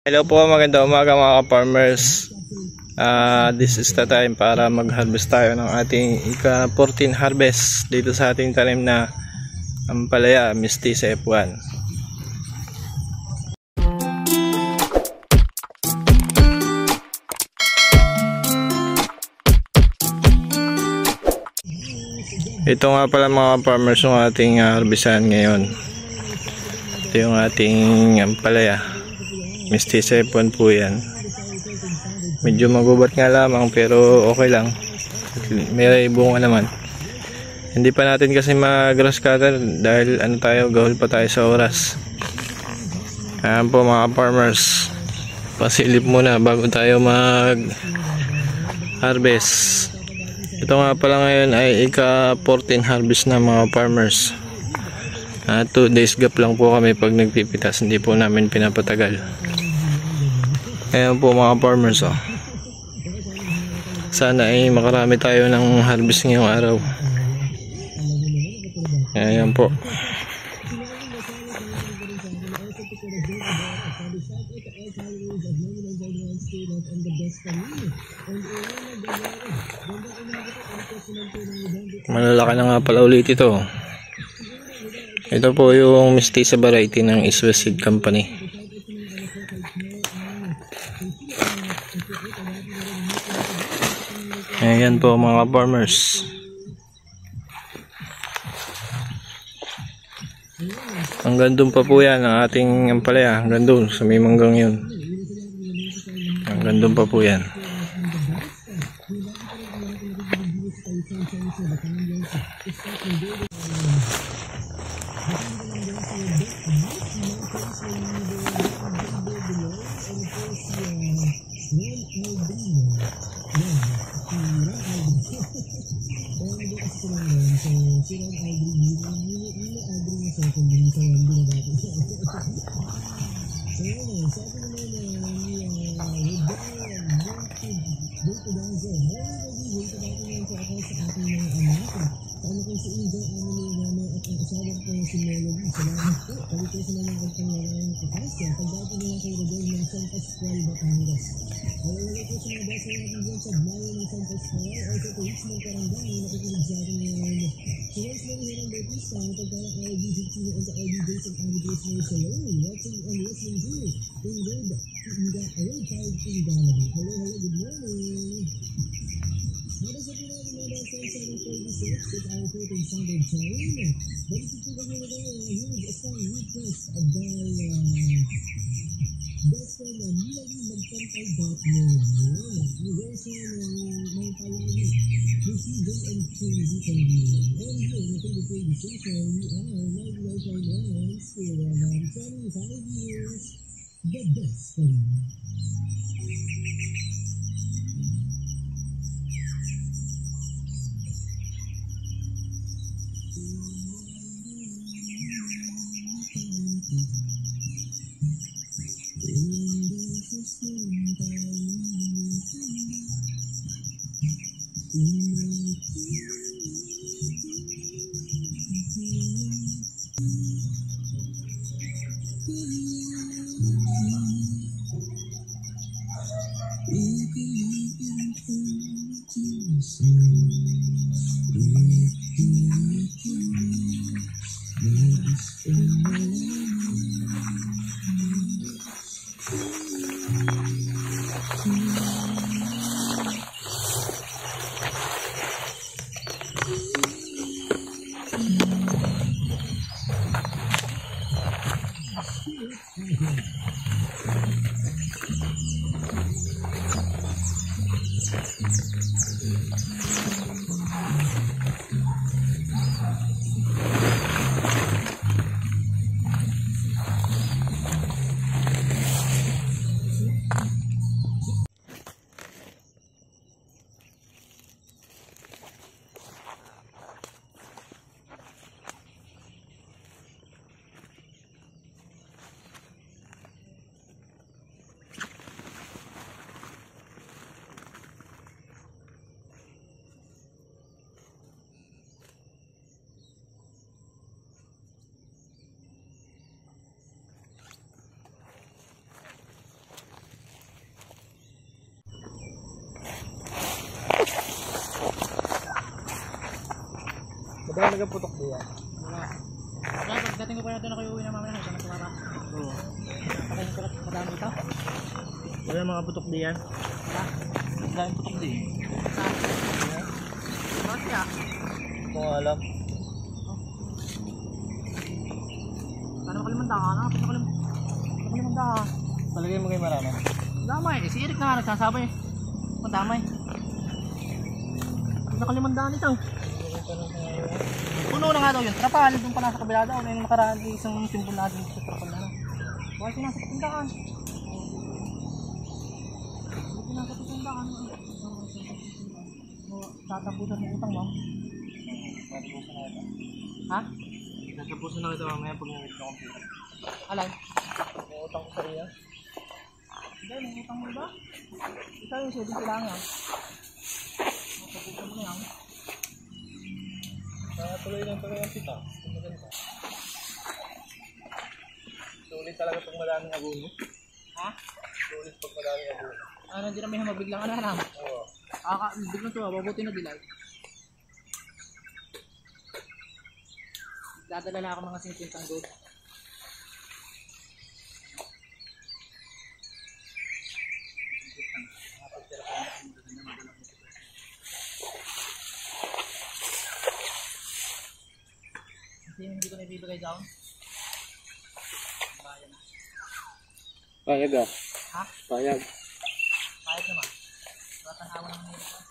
Hello po, magandang umaga mga ka-farmers. This is the time para mag-harvest tayo ng ating ika-14 harvest dito sa ating tanim na ampalaya Mestiza F1. Ito nga pala mga farmers yung ating harvestan ngayon. Ito yung ating ampalaya Mestiza F1 po yan. Medyo magubat nga lamang pero okay lang, may bunga naman. Hindi pa natin kasi mag-grass cutter dahil gahol pa tayo sa oras. Ayan po mga farmers, pasilip muna bago tayo mag harvest. Ito nga pala ngayon ay ika-14 harvest na mga farmers. 2 days gap lang po kami pag nagpipitas, hindi po namin pinapatagal. Ayan po mga farmers, sana ay makarami tayo ng harvest ngayong araw. Ayan po. Malalaki na nga pala ulit ito. Ito po yung Mestiza variety ng East West Seed Company. Ayan po mga farmers. Hanggang doon pa po yan ang ating ampalaya. Hanggang doon sa may manggang yun. Hanggang doon pa po yan. Dahil nagputok diyan. Kaya pagdating ko pa na doon ako iuwi na mamaya. Ito na tumara. Oo. Pakain ko lang madami ito. Wala mga putok diyan. Wala. Dahil putok diyan. Bakit kaya? Hindi ko alam. Paano makalimanda ka na? Makalimanda ka. Palagay mo kayo marami. Damay. Si Eric na nga nagsasabay. Madamay. Nakalimandaan ito. Puno na nga daw yun. Trapal. Doon pa nasa kabila daw. Yung nakaraan isang simbol natin sa trapal na. Bakit sinasa katindaan? Bakit sinasa katindaan? Tatapusan ng utang, ma'am. Tatapusan na ito. Ha? Tatapusan na ito mamaya pag nangit na computer. Alay? May utang ko sa iya. Hindi, may utang mo ba? Ikaw yung 7 kailangan. Tatapusan mo na yan. Tuloy lang talaga ang pita. Maganda. Sulit talaga pag maraming abuno. Ha? Sulit pag maraming abuno. Ano, hindi na may mabiglang alam. Oo. Biglang ito, mabuti na dilay. Dadala na ako mga 50 gold. Kasi hindi ko na ibibigay down. Bayan na. Payag ah. Ha? Payag. Kahit naman. Tatanawan naman nila ito.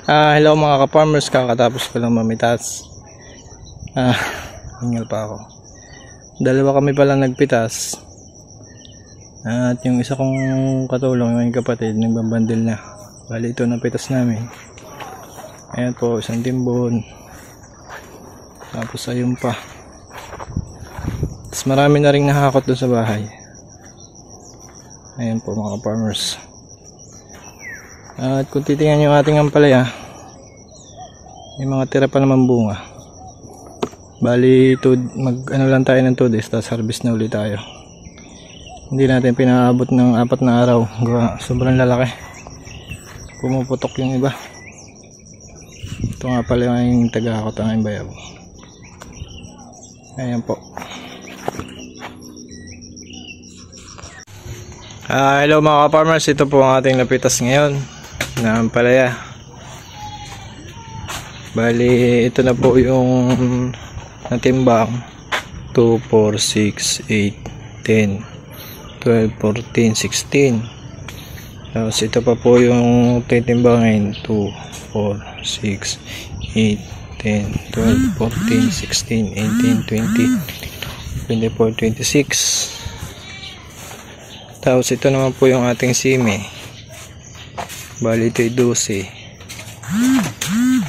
Hello mga ka-farmers, kakatapos ko lang mamitas. Hingal pa ako. Dalawa kami pala nagpitas. At yung isa kong katulong, yung kapatid, nagbabandil na. Bali ito napitas namin. Ayan po, isang timbon. Tapos ayun pa. Tapos marami na rin nakakot doon sa bahay. Ayan po mga ka-farmers. At kung titingnan yung ating ampalaya, may mga tira pa naman bunga. Bali ano lang tayo ng 2 days, tapos harvest na ulit tayo. Hindi natin pinaabot ng 4 na araw. Sobrang lalaki. Pumuputok yung iba. Ito nga pala yung taga-akot ang bayaw. Ayan po. Hello mga ka-farmers, ito po ang ating napitas ngayon na ampalaya. Bali ito na po yung natimbang 2, 4, 6, 8, 10, 12, 14, 16. Tapos ito pa po yung titimbangin 2, 4, 6, 8, 10, 12, 14, 16, 18, 20, 24, 26. Tapos ito naman po yung ating sime. Bali ito ay 12.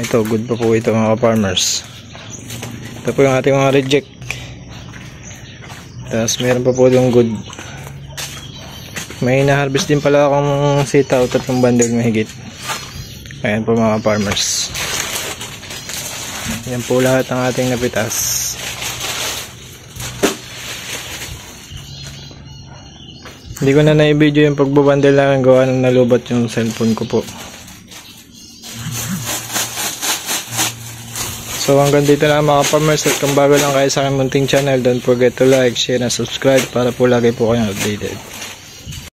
Ito good pa po ito mga farmers. Ito po yung ating mga reject. Tapos meron pa po yung good. May na-harvest din pala akong sitaw, 3 bundle mahigit. Ayan po mga farmers. Yan po lahat ng ating napitas. Hindi ko na na-video yung pagbabundle lang, gawa ng nalubat yung cellphone ko po. So hanggang dito na mga farmers, at kung bago lang kayo sa aking munting channel, don't forget to like, share, and subscribe para po lagi po kayong updated.